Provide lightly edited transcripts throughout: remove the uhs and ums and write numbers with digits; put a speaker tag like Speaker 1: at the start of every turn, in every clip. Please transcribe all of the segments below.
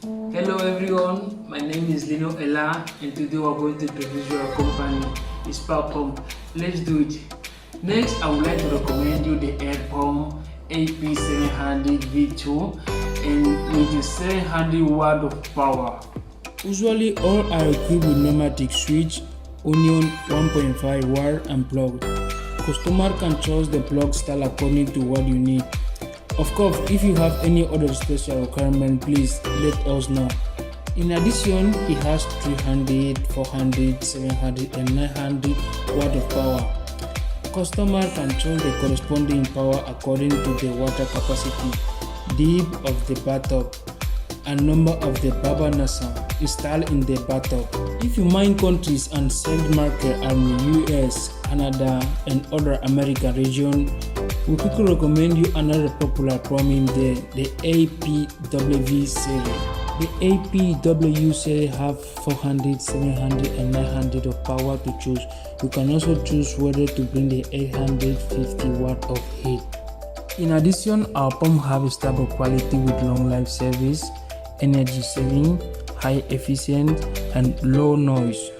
Speaker 1: Hello everyone, my name is Lino Ella and today we're going to introduce your company, is Power Pump. Let's do it. Next, I would like to recommend you the air pump AP700 V2 and with the 700 watt of power.
Speaker 2: Usually all are equipped with pneumatic switch, onion 1.5 wire and plug. Customer can choose the plug style according to what you need. Of course, if you have any other special requirement, please let us know. In addition, it has 300, 400, 700 and 900 watt of power. Customer can choose the corresponding power according to the water capacity, depth of the bathtub, and number of the baba nozzle installed in the bathtub. If you mind countries and send market are in the US, Canada, and other American region, we quickly recommend you another popular pump in the APW series. The APW series have 400, 700 and 900 of power to choose. You can also choose whether to bring the 850 watt of heat. In addition, our pump have a stable quality with long life service, energy saving, high efficient and low noise.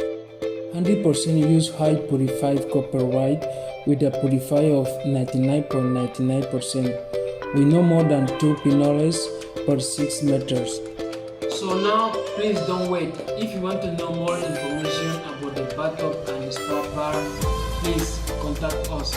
Speaker 2: 100% use high purified copper white with a purifier of 99.99%. We know more than 2 pinoles per 6 meters.
Speaker 1: So now, please don't wait. If you want to know more information about the bathtub and the spare part, please contact us.